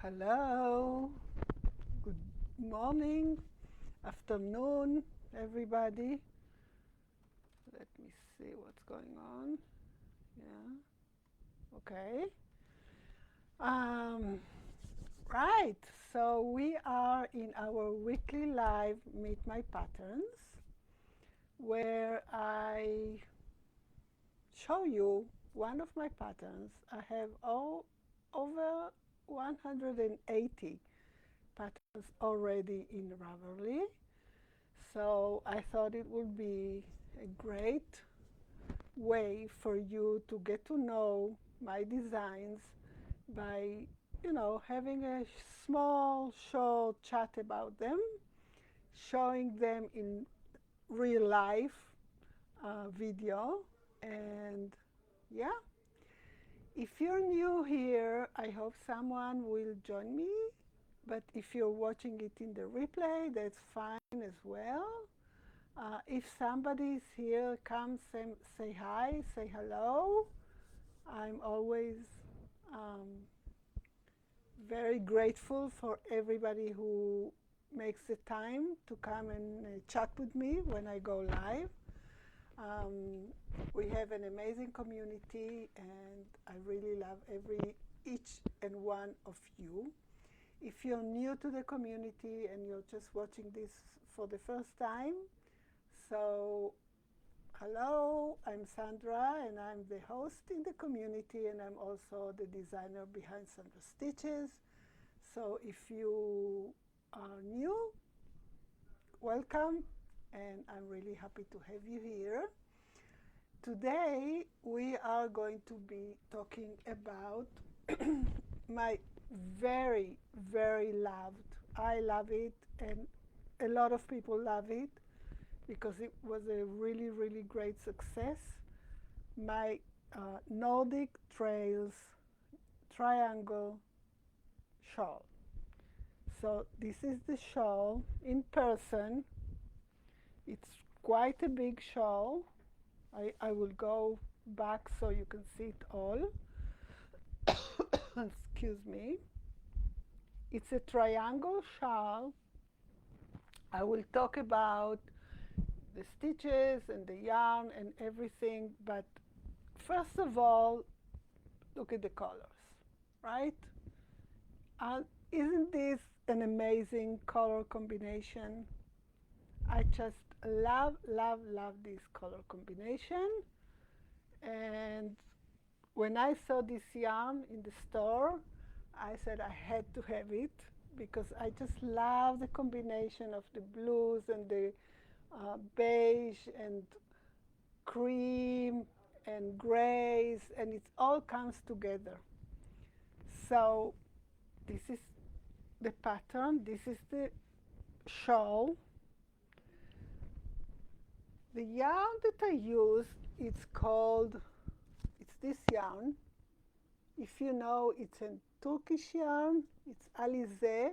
Hello, good morning, afternoon, everybody. Let me see what's going on. Yeah, okay. Um, right, so we are in our weekly live Meet My Patterns, where I show you one of my patterns. I have over 180 patterns already in Ravelry. So I thought it would be a great way for you to get to know my designs by, having a small, short chat about them, showing them in real life video. And yeah, if you're new here, I hope someone will join me. But if you're watching it in the replay, that's fine as well. If somebody is here, come say hi, say hello. I'm always very grateful for everybody who makes the time to come and chat with me when I go live. We have an amazing community, and I really love each and one of you. If you're new to the community and you're just watching this for the first time, so hello, I'm Sandra, and I'm the host in the community, and I'm also the designer behind SandraStitches. So if you are new, welcome, and I'm really happy to have you here. Today we are going to be talking about my very, very loved, I love it, and a lot of people love it, because it was a really, really great success. My Nordic Trails Triangle Shawl. So this is the shawl in person. It's quite a big shawl. I will go back so you can see it all. Excuse me. It's a triangle shawl. I will talk about the stitches and the yarn and everything, but first of all, look at the colors, right? Isn't this an amazing color combination? I just love, love, love this color combination. And when I saw this yarn in the store, I said I had to have it, because I just love the combination of the blues and the beige and cream and grays, and it all comes together. So this is the pattern. This is the shawl. The yarn that I use, it's this yarn. If you know, it's a Turkish yarn. It's Alize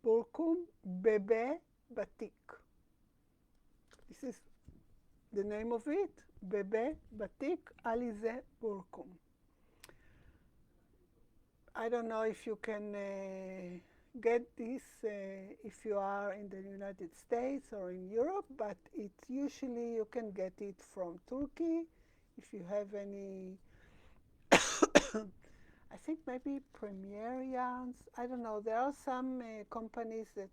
Burkum Bebe Batik. This is the name of it, Bebe Batik Alize Burkum. I don't know if you can get this if you are in the United States or in Europe, but it's usually you can get it from Turkey. If you have any, I think maybe Premier Yarns, I don't know. There are some companies that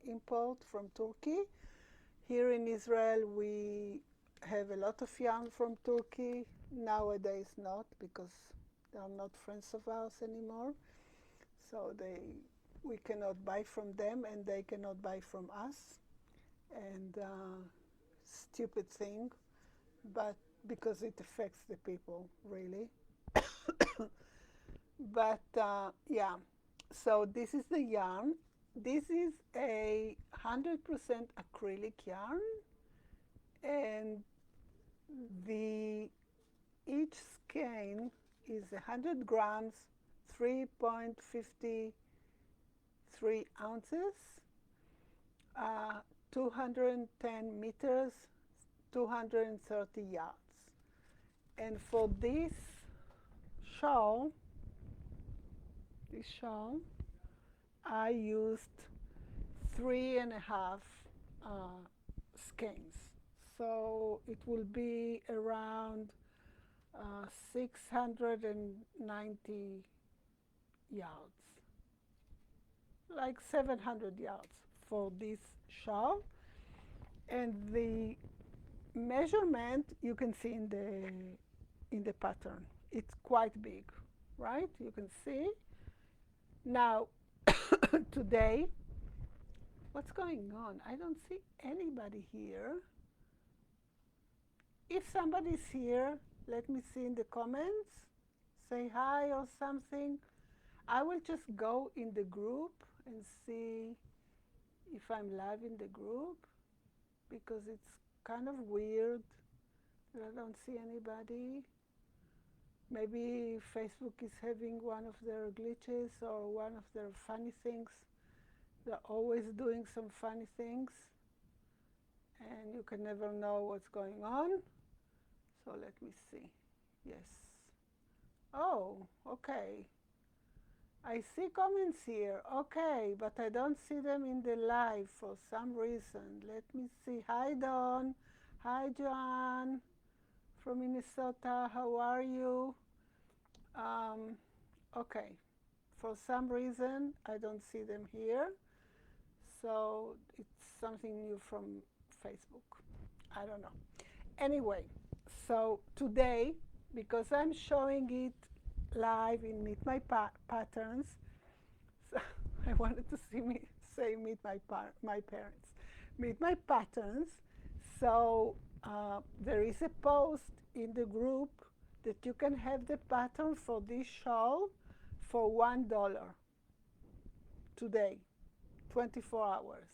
import from Turkey. Here in Israel, we have a lot of yarn from Turkey. Nowadays not, because they are not friends of ours anymore. So we cannot buy from them, and they cannot buy from us. And stupid thing, but because it affects the people, really. But yeah, so this is the yarn. This is a 100% acrylic yarn, and each skein is 100 grams, 3.53 ounces, 210 meters, 230 yards. And for this shawl, I used 3.5 skeins. So it will be around 690 yards, like 700 yards for this shawl. And the measurement you can see in the pattern. It's quite big, right? You can see. Now, today, what's going on? I don't see anybody here. If somebody's here, let me see in the comments. Say hi or something. I will just go in the group and see if I'm live in the group, because it's kind of weird that I don't see anybody. Maybe Facebook is having one of their glitches or one of their funny things. They're always doing some funny things, and you can never know what's going on. So let me see. Yes. Oh, okay. I see comments here. Okay, but I don't see them in the live for some reason. Let me see. Hi, Dawn. Hi, Joanne from Minnesota. How are you? Okay. For some reason, I don't see them here. So it's something new from Facebook. I don't know. Anyway, so today, because I'm showing it live in Meet My Patterns, so I wanted to say Meet My Parents. Meet My Patterns. So there is a post in the group that you can have the pattern for this shawl for $1 today, 24 hours.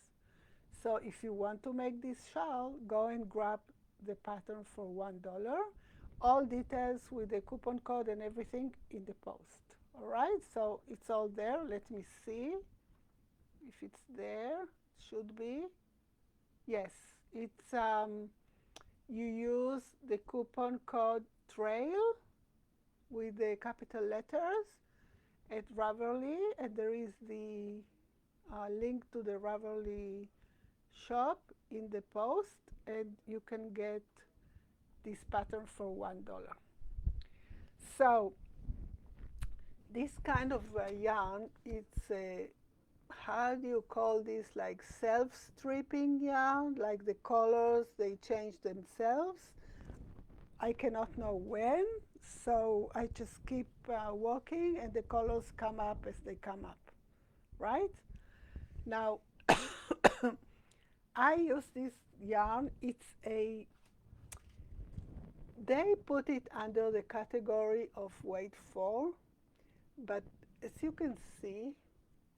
So if you want to make this shawl, go and grab the pattern for $1. All details with the coupon code and everything in the post. All right, so it's all there. Let me see if it's there. Should be. Yes, it's you use the coupon code TRAIL with the capital letters at Ravelry, and there is the link to the Ravelry shop in the post, and you can get this pattern for $1. So this kind of yarn, it's a, how do you call this, like self-stripping yarn, like the colors, they change themselves. I cannot know when, so I just keep walking and the colors come up as they come up, right? Now, I use this yarn. It's a, they put it under the category of weight 4, but as you can see,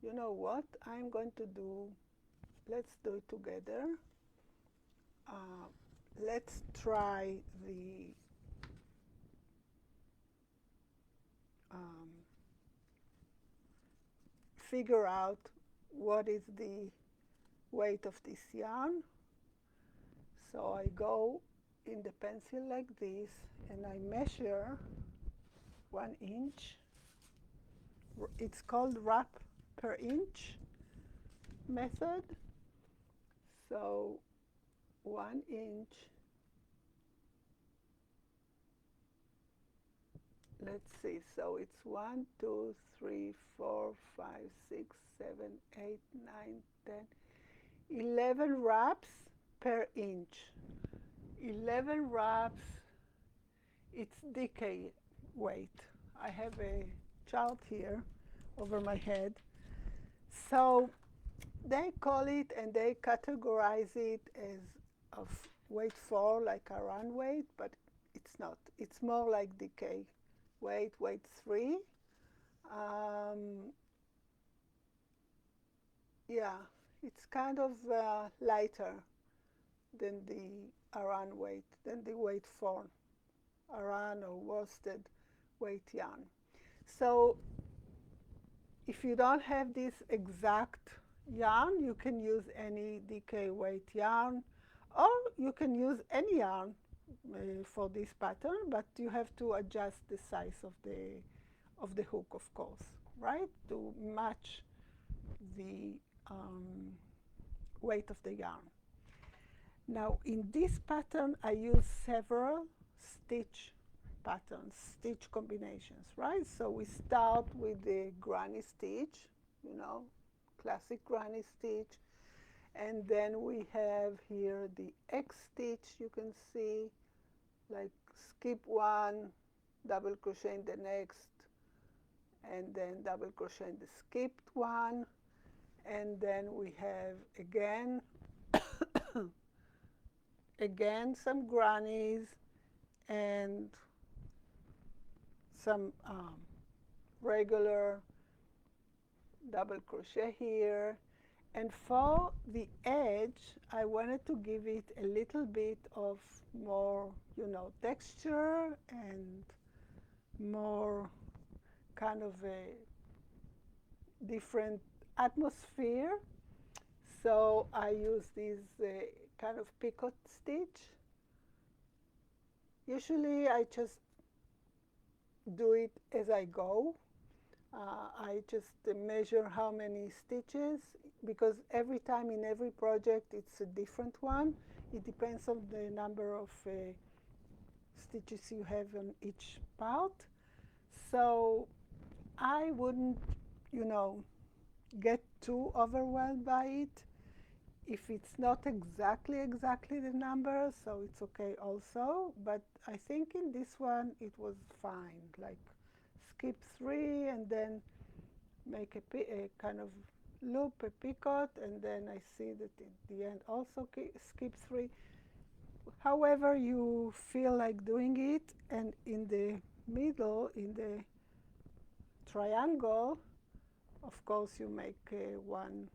you know what I'm going to do? Let's do it together. Let's try the figure out what is the weight of this yarn. So I go in the pencil like this, and I measure 1 inch. It's called wrap per inch method. So 1 inch, let's see, so it's 1, 2, 3, 4, 5, 6, 7, 8, 9, 10, 11 wraps per inch. 11 wraps, it's DK weight. I have a chart here over my head. So they call it and they categorize it as of weight 4, like a run weight, but it's not. It's more like DK weight, weight 3. Yeah, it's kind of lighter than the Aran weight, than the weight 4, Aran or worsted weight yarn. So if you don't have this exact yarn, you can use any DK weight yarn, or you can use any yarn. for this pattern, but you have to adjust the size of the hook, of course, right, to match the weight of the yarn. Now in this pattern I use several stitch patterns, stitch combinations, right? So we start with the granny stitch, you know, classic granny stitch, and then we have here the X stitch. You can see, like, skip one, double crochet in the next, and then double crochet in the skipped one, and then we have again some grannies and some regular double crochet here. And for the edge, I wanted to give it a little bit of more, you know, texture and more kind of a different atmosphere. So I use this kind of picot stitch. Usually I just do it as I go. I just measure how many stitches, because every time in every project it's a different one. It depends on the number of stitches you have on each part. So I wouldn't, you know, get too overwhelmed by it. If it's not exactly the number, so it's okay also. But I think in this one it was fine, like skip 3 and then make a kind of loop, a picot, and then I see that at the end also skip 3. However you feel like doing it. And in the middle, in the triangle, of course you make one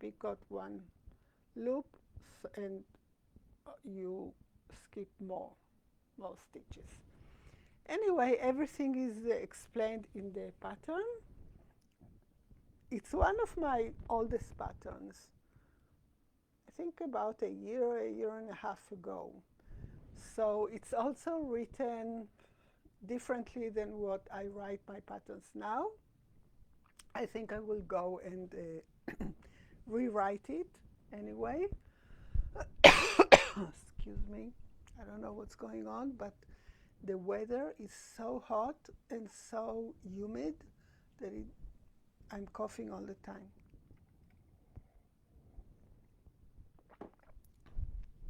picot, one loop, and you skip more stitches. Anyway, everything is explained in the pattern. It's one of my oldest patterns. I think about a year and a half ago. So it's also written differently than what I write my patterns now. I think I will go and rewrite it anyway. Excuse me. I don't know what's going on, but the weather is so hot and so humid that I'm coughing all the time.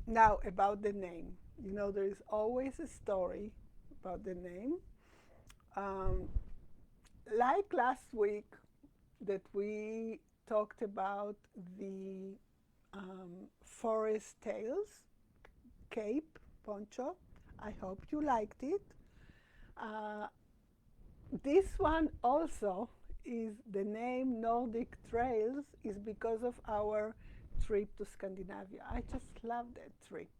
Now, about the name. You know, there is always a story about the name. Like last week that we talked about the forest tails cape poncho. I hope you liked it. This one also is the name Nordic Trails is because of our trip to Scandinavia. I just love that trip.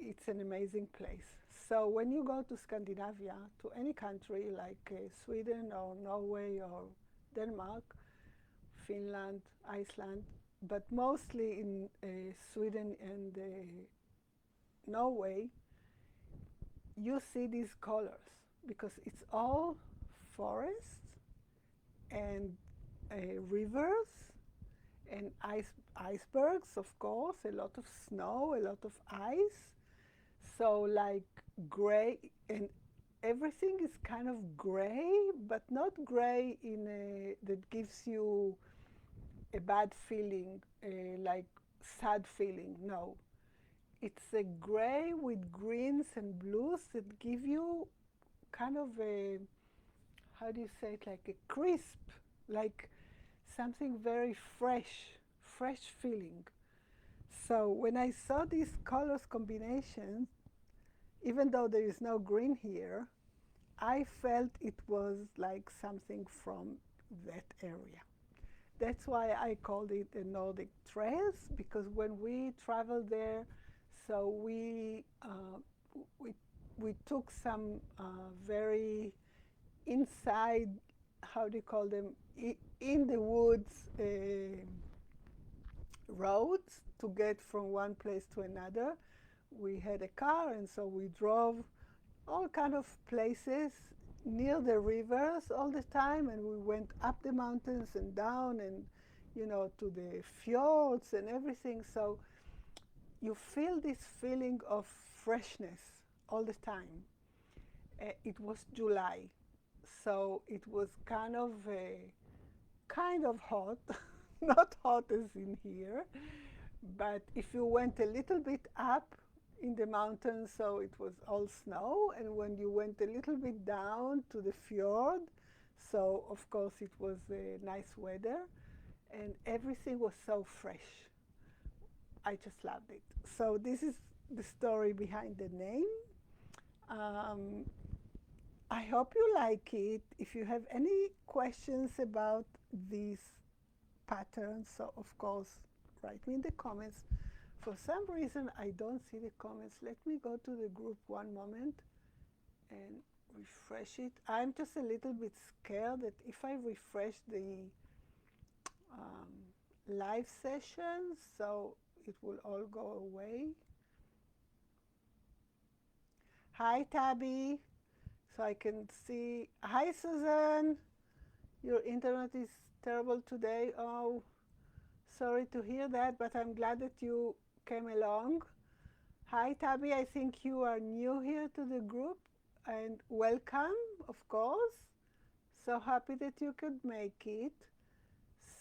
It's an amazing place. So when you go to Scandinavia, to any country like Sweden or Norway or Denmark, Finland, Iceland, but mostly in Sweden and Norway, you see these colors because it's all forests and rivers and icebergs, of course, a lot of snow, a lot of ice. So like gray, and everything is kind of gray, but not gray that gives you a bad feeling, like sad feeling. No, it's a gray with greens and blues that give you kind of a, how do you say it, like a crisp, like something very fresh feeling. So when I saw these colors combinations, even though there is no green here, I felt it was like something from that area. That's why I called it the Nordic Trails, because when we traveled there, so we took some very inside, how do you call them, in the woods roads to get from one place to another. We had a car, and so we drove all kind of places near the rivers all the time, and we went up the mountains and down, and you know, to the fjords and everything. So you feel this feeling of freshness all the time. It was July, so it was kind of hot, not hot as in here, but if you went a little bit up in the mountains, so it was all snow, and when you went a little bit down to the fjord, so of course it was nice weather, and everything was so fresh. I just loved it. So this is the story behind the name. I hope you like it. If you have any questions about these patterns, so of course write me in the comments. For some reason I don't see the comments. Let me go to the group one moment and refresh it. I'm just a little bit scared that if I refresh the live session, so it will all go away. Hi Tabby, so I can see. Hi Susan, your internet is terrible today. Oh, sorry to hear that, but I'm glad that you came along. Hi Tabby, I think you are new here to the group, and welcome, of course. So happy that you could make it.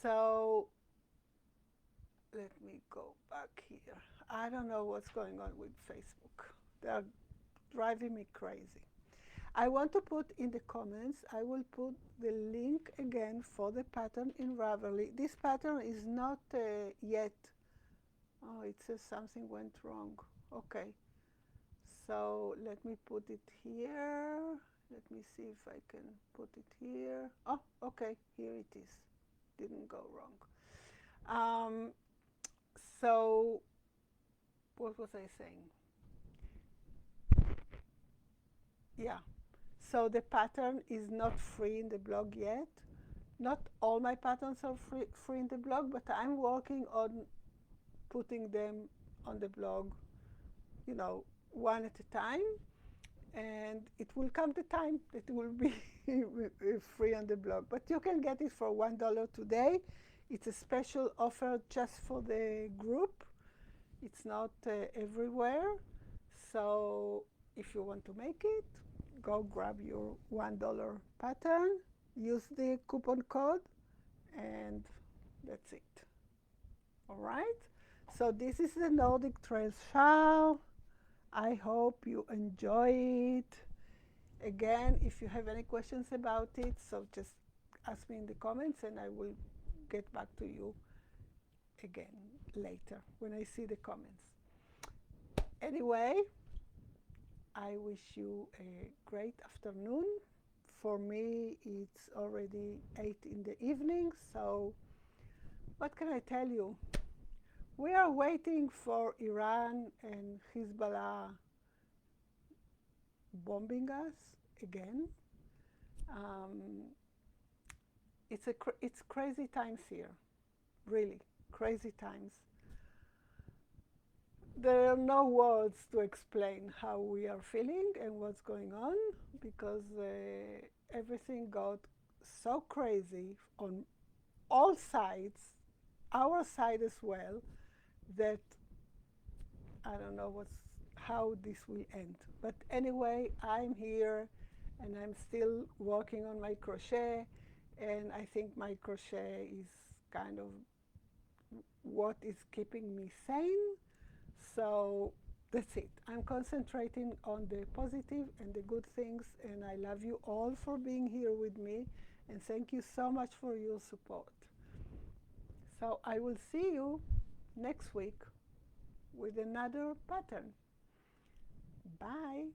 So let me go back here. I don't know what's going on with Facebook. They're driving me crazy. I want to put in the comments, I will put the link again for the pattern in Ravelry. This pattern is not yet, oh, it says something went wrong. Okay, so let me put it here. Let me see if I can put it here. Oh, okay, here it is. Didn't go wrong. So what was I saying? Yeah, so the pattern is not free in the blog yet. Not all my patterns are free in the blog, but I'm working on putting them on the blog, you know, one at a time. And it will come the time that it will be free on the blog. But you can get it for $1 today. It's a special offer just for the group. It's not everywhere. So if you want to make it, go grab your $1 pattern, use the coupon code, and that's it. All right? So this is the Nordic Trail Shawl. I hope you enjoy it. Again, if you have any questions about it, so just ask me in the comments and I will get back to you again later when I see the comments. Anyway, I wish you a great afternoon. For me, it's already 8 in the evening, so what can I tell you? We are waiting for Iran and Hezbollah bombing us again. It's crazy times here, really crazy times. There are no words to explain how we are feeling and what's going on, because everything got so crazy on all sides, our side as well, that I don't know how this will end. But anyway, I'm here and I'm still working on my crochet, and I think my crochet is kind of what is keeping me sane. So that's it. I'm concentrating on the positive and the good things, and I love you all for being here with me, and thank you so much for your support. So I will see you next week with another pattern. Bye.